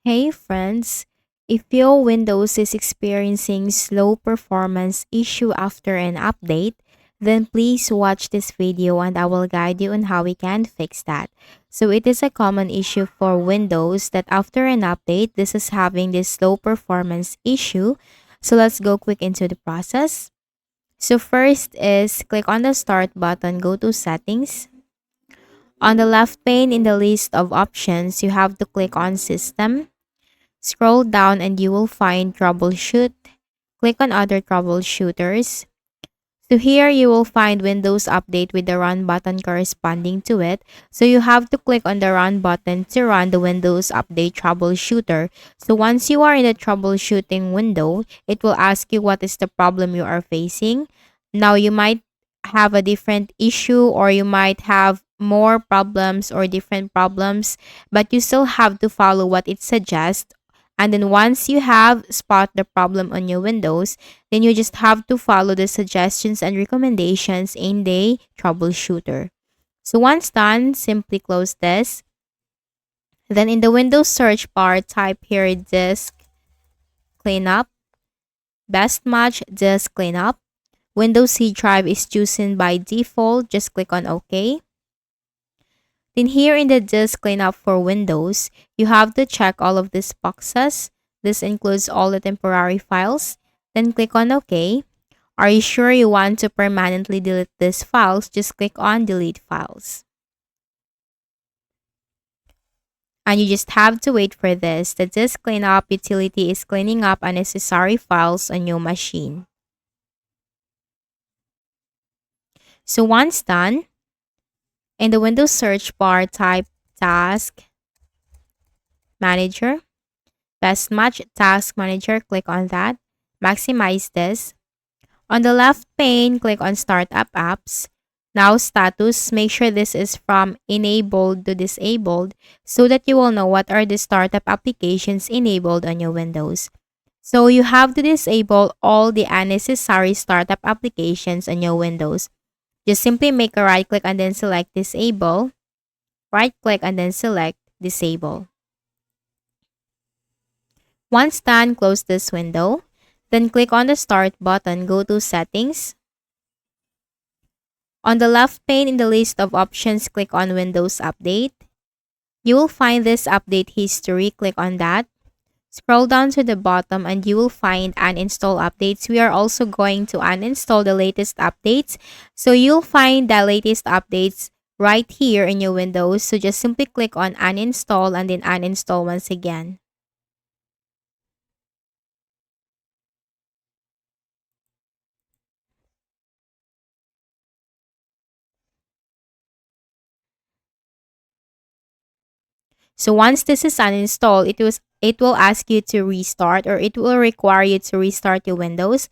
Hey friends, if your Windows is experiencing slow performance issue after an update, then please watch this video and I will guide you on how we can fix that. So it is a common issue for Windows that after an update, this is having this slow performance issue. So let's go quick into the process. So first is click on the start button, go to settings. On the left pane in the list of options, you have to click on system. Scroll down and you will find Troubleshoot. Click on Other Troubleshooters. So here you will find Windows Update with the Run button corresponding to it. So you have to click on the Run button to run the Windows Update Troubleshooter. So once you are in the troubleshooting window, it will ask you what is the problem you are facing. Now you might have a different issue or you might have more problems or different problems, but you still have to follow what it suggests. And then once you have spot the problem on your Windows, then you just have to follow the suggestions and recommendations in the troubleshooter. So once done, simply close this. Then in the Windows search bar, type here disk cleanup. Best match disk cleanup. Windows C drive is chosen by default. Just click on OK. Then here in the disk cleanup for Windows, you have to check all of these boxes. This includes all the temporary files. Then click on OK. Are you sure you want to permanently delete these files? Just click on Delete Files. And you just have to wait for this. The disk cleanup utility is cleaning up unnecessary files on your machine. So once done, in the Windows search bar, type Task Manager. Best match Task Manager, click on that. Maximize this. On the left pane, click on Startup Apps. Now status, make sure this is from enabled to disabled so that you will know what are the startup applications enabled on your Windows. So you have to disable all the unnecessary startup applications on your Windows. Just simply make a right click and then select disable. Right click and then select disable. Once done, close this window. Then click on the Start button, go to Settings. On the left pane in the list of options, click on Windows Update. You will find this update history, click on that. Scroll down to the bottom and you will find Uninstall Updates. We are also going to uninstall the latest updates. So you'll find the latest updates right here in your Windows. So just simply click on Uninstall and then uninstall once again. So once this is uninstalled, it will ask you to restart or it will require you to restart your Windows.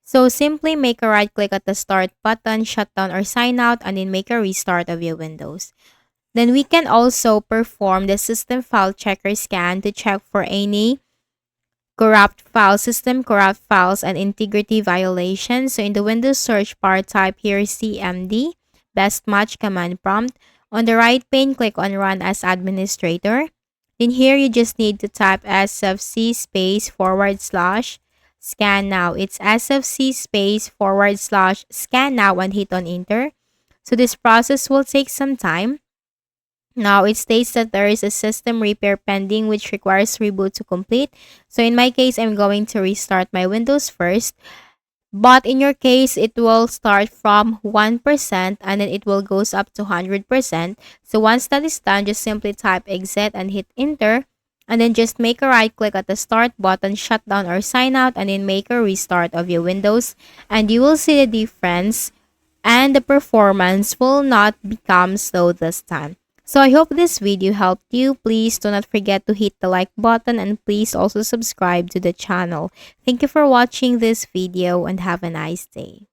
So simply make a right click at the start button, shut down or sign out, and then make a restart of your Windows. Then we can also perform the system file checker scan to check for any corrupt files, system corrupt files, and integrity violations. So in the Windows search bar, type here CMD, best match command prompt. On the right pane, click on Run as Administrator. Then here, you just need to type sfc space / scan now. It's sfc space / scan now and hit on enter. So this process will take some time. Now, it states that there is a system repair pending which requires reboot to complete. So in my case, I'm going to restart my Windows first. But in your case, it will start from 1% and then it will goes up to 100%. So once that is done, just simply type exit and hit enter. And then just make a right click at the start button, shut down or sign out, and then make a restart of your Windows. And you will see the difference and the performance will not become slow this time. So I hope this video helped you. Please do not forget to hit the like button and please also subscribe to the channel. Thank you for watching this video and have a nice day.